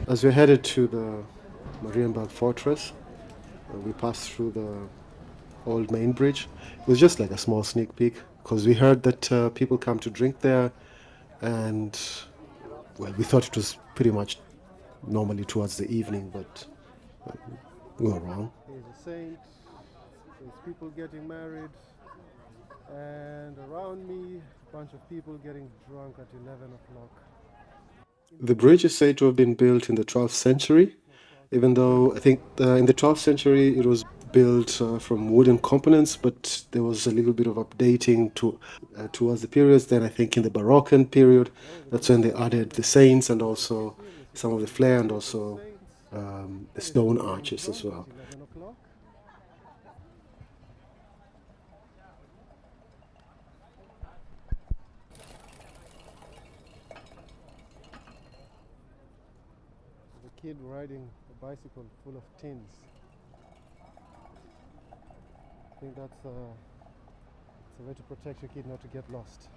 As we headed to the Marienburg Fortress, we passed through the old main bridge. It was just like a small sneak peek because we heard that people come to drink there, and well, we thought it was pretty much normally towards the evening, but we were wrong. Here's a saint, there's people getting married, and around me, a bunch of people getting drunk at 11 o'clock. The bridge is said to have been built in the 12th century, even though I think in the 12th century it was built from wooden components, but there was a little bit of updating towards the periods. Then I think in the Baroque period, that's when they added the saints and also some of the flair and also the stone arches as well. A kid riding a bicycle full of tins. I think that's it's a way to protect your kid not to get lost.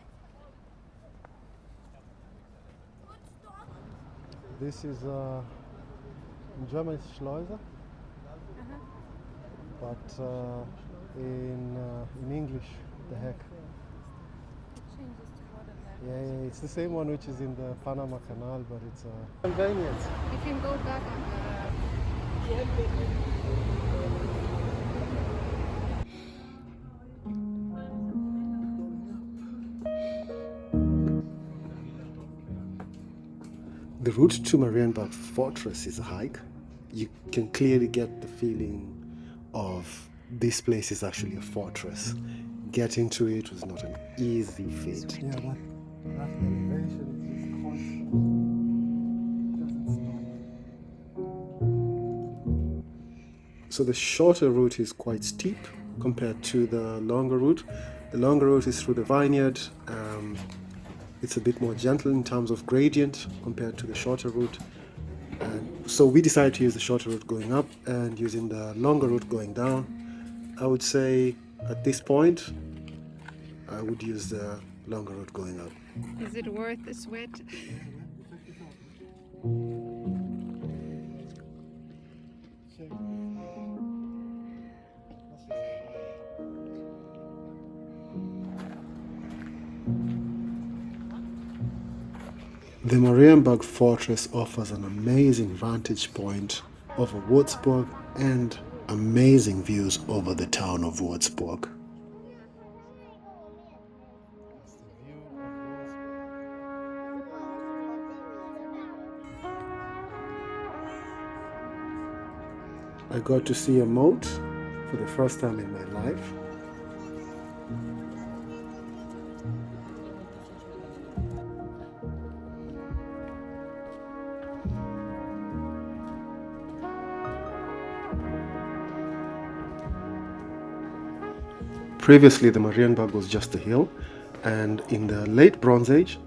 This is in German it's Schleuse, but in English, the heck. Yeah, it's the same one which is in the Panama Canal, but it's convenient. You can go back on The route to Marienburg Fortress is a hike. You can clearly get the feeling of this place is actually a fortress. Getting to it was not an easy feat. Yeah, but that elevation is constant. So the shorter route is quite steep compared to the longer route. The longer route is through the vineyard. It's a bit more gentle in terms of gradient compared to the shorter route. And so we decided to use the shorter route going up and using the longer route going down. I would say at this point, I would use the longer route going up. Is it worth the sweat? The Marienburg Fortress offers an amazing vantage point over Würzburg and amazing views over the town of Würzburg. I got to see a moat for the first time in my life. Previously, the Marienburg was just a hill, and in the late Bronze Age,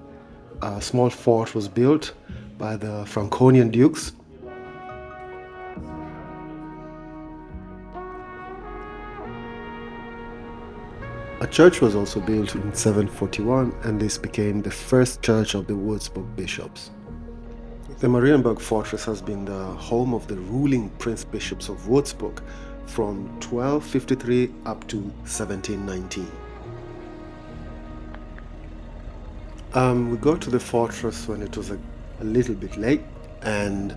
a small fort was built by the Franconian dukes. A church was also built in 741, and this became the first church of the Würzburg bishops. The Marienburg Fortress has been the home of the ruling prince bishops of Würzburg from 1253 up to 1719. We got to the fortress when it was a little bit late, and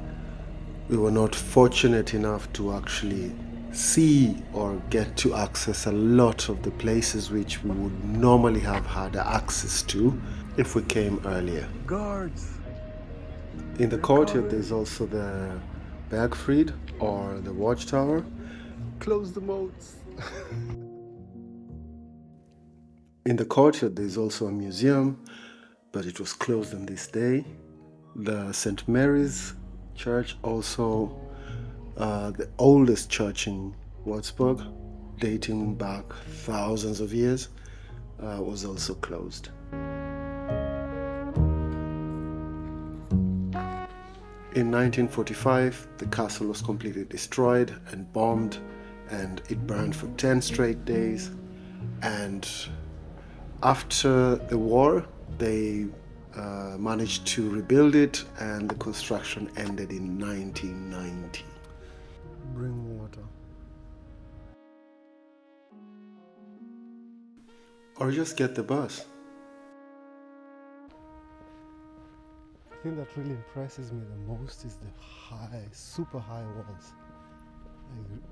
we were not fortunate enough to actually see or get to access a lot of the places which we would normally have had access to if we came earlier. Guards! In the courtyard there's also the Bergfried or the watchtower. Close the moats! In the courtyard there's also a museum, but it was closed on this day. The St. Mary's Church, also the oldest church in Würzburg, dating back thousands of years, was also closed. In 1945, the castle was completely destroyed and bombed, and it burned for 10 straight days. And after the war, they managed to rebuild it, and the construction ended in 1990. Bring water. Or just get the bus. The thing that really impresses me the most is the high, super high walls. Like,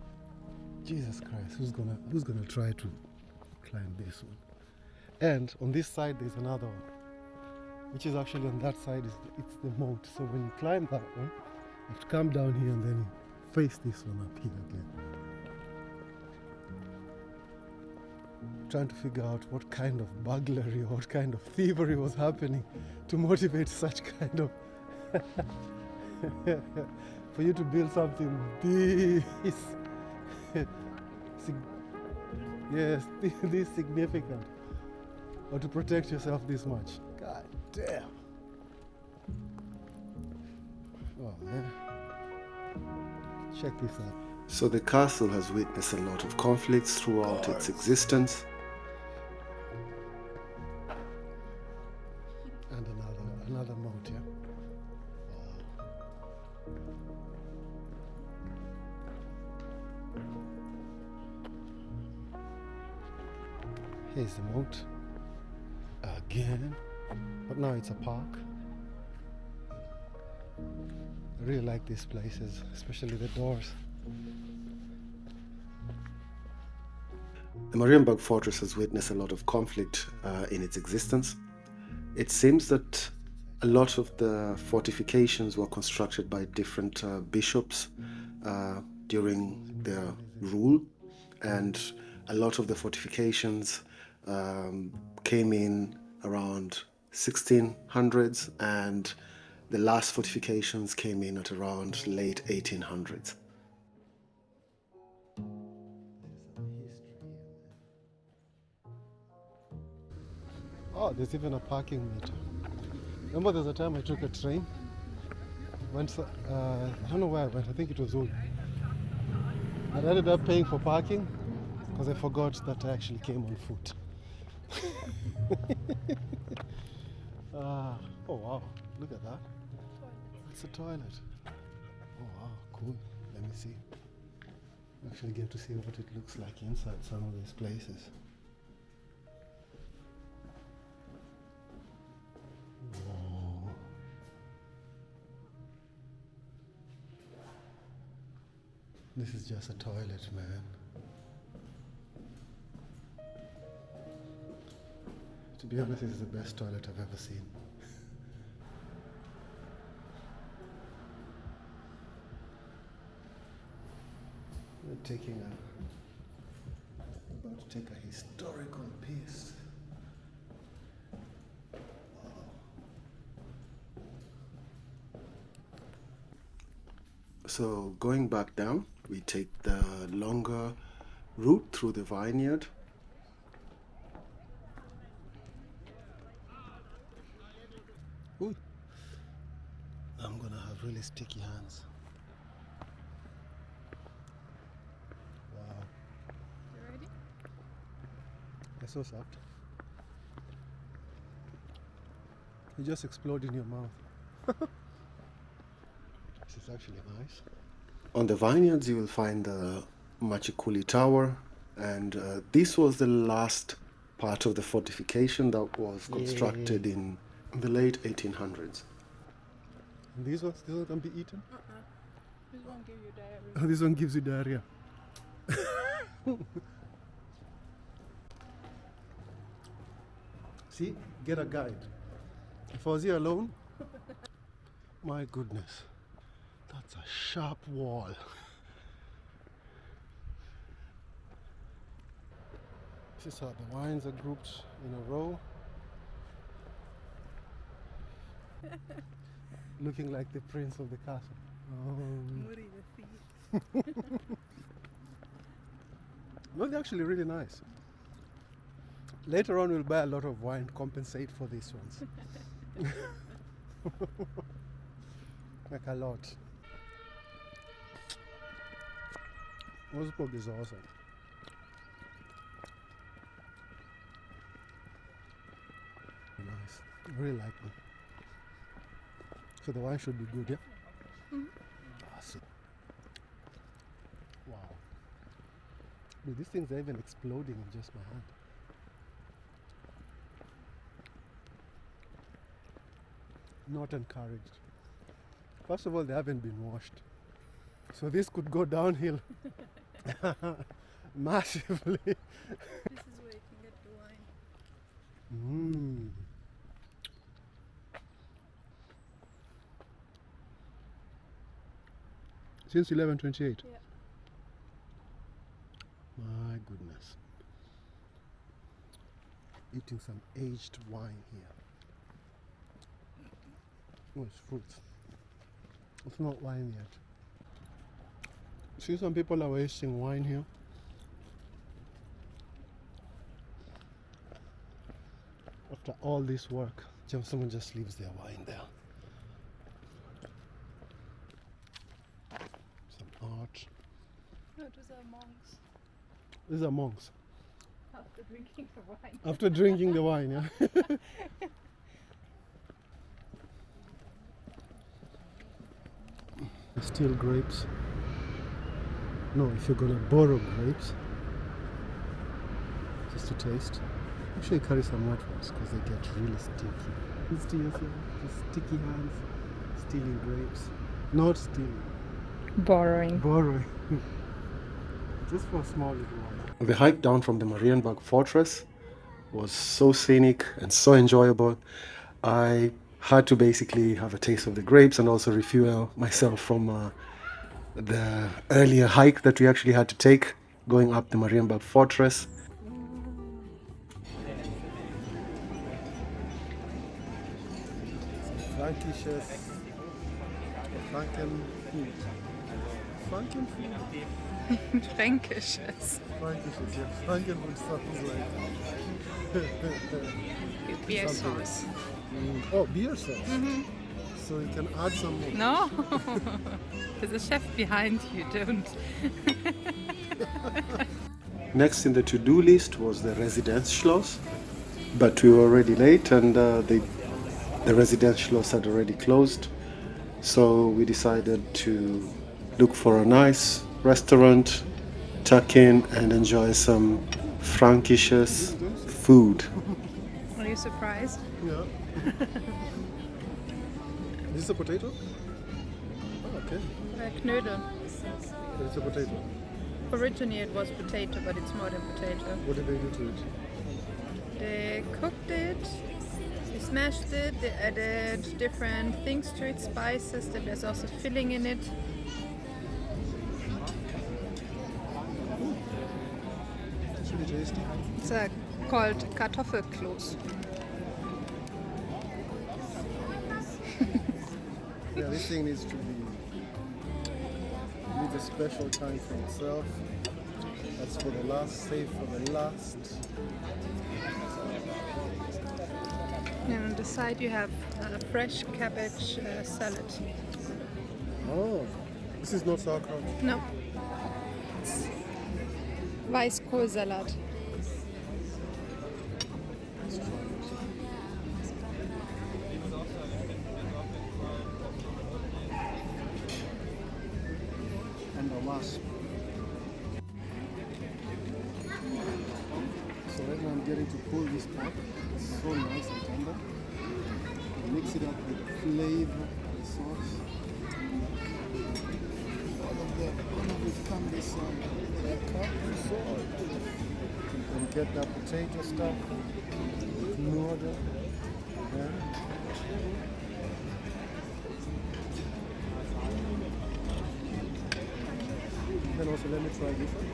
Jesus Christ, who's gonna try to climb this one? And on this side there's another one, which is actually on that side. It's the moat. So when you climb that one, you have to come down here and then you face this one up here again. Trying to figure out what kind of burglary or what kind of thievery was happening to motivate such kind of for you to build something this yes, this significant, or to protect yourself this much. God damn. Oh man. Check this out. So the castle has witnessed a lot of conflicts throughout its existence. And another moat, yeah? Wow. Here's the moat. Again. But now it's a park. I really like these places, especially the doors. The Marienburg Fortress has witnessed a lot of conflict in its existence. It seems that a lot of the fortifications were constructed by different bishops during their rule, and a lot of the fortifications came in around 1600s, and the last fortifications came in at around late 1800s. Oh, there's even a parking meter. Remember there's a time I took a train? Went, I don't know where I went, I think it was Ulm. I ended up paying for parking because I forgot that I actually came on foot. Oh wow, look at that. It's a toilet. Oh wow, cool. Let me see. Actually get to see what it looks like inside some of these places. Whoa. This is just a toilet, man. To be honest, this is the best toilet I've ever seen. We're about to take a historical piece. So going back down, we take the longer route through the vineyard. Ooh. I'm gonna have really sticky hands. Wow. You ready? They're so soft. You just explode in your mouth. This is actually nice. On the vineyards you will find the Machikuli Tower, and this was the last part of the fortification that was constructed in the late 1800s. And these ones can be eaten? This won't give you diarrhea. Oh, this one gives you diarrhea. See, get a guide. If I was here alone, my goodness, that's a sharp wall. This is how the wines are grouped in a row. Looking like the prince of the castle. No, they're actually really nice. Later on we'll buy a lot of wine, compensate for these ones. Like a lot. Würzburg is awesome. Nice. I really like them. So the wine should be good, yeah? Mhm. Awesome. Wow. Dude, these things are even exploding in just my hand. Not encouraged. First of all, they haven't been washed. So this could go downhill massively. This is where you can get the wine. Mm. Since 1128? Yeah. My goodness. Eating some aged wine here. Oh, it's fruits. It's not wine yet. See, some people are wasting wine here. After all this work, someone just leaves their wine there. Some art. No, those are monks These are monks. after drinking the wine. After drinking the wine, yeah. Still grapes. No, if you're gonna borrow grapes, just to taste, make sure you carry some wet ones because they get really sticky. It's to yourself, just sticky hands, stealing grapes. Not stealing, Borrowing. borrowing. Just for a small little while. The hike down from the Marienburg Fortress was so scenic and so enjoyable. I had to basically have a taste of the grapes and also refuel myself from the earlier hike that we actually had to take going up the Marienburg Fortress. Frankisches Franken food. Franken food? Fränkisches. Frankisches, yeah. Franken food sounds like. With beer Something. sauce. Oh, beer sauce. So you can add some more. No? There's a chef behind you, don't. Next in the to-do list was the Residenzschloss, but we were already late and the Residenzschloss had already closed. So we decided to look for a nice restaurant, tuck in and enjoy some Frankisches food. Are you surprised? Yeah. Is this a potato? Oh, okay. Knödel. It's a potato. Originally it was potato, but it's more than potato. What did they do to it? They cooked it, they smashed it, they added different things to it, spices, then there's also filling in it. It's really tasty. It's called Kartoffelkloß. Yeah, this thing needs to be needs a special time for itself. That's for the last, save for the last. And on the side you have fresh cabbage salad. Oh, this is not sauerkraut. No. It's Weißkohlsalat. Let's try it. And a wasp. So right now I'm getting to pull this part. It's so nice and tender. Mix it up with flavor, the sauce. All of it comes this salt. And get that potato stuff. Noodle. Yeah. Then also let me try this one.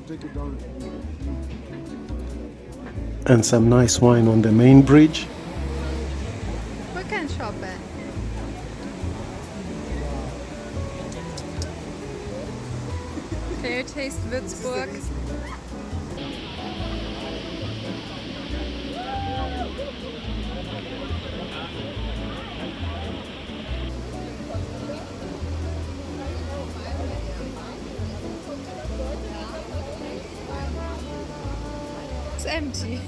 Take it down. And some nice wine on the main bridge. We can shop it. Can you taste Würzburg? looks empty.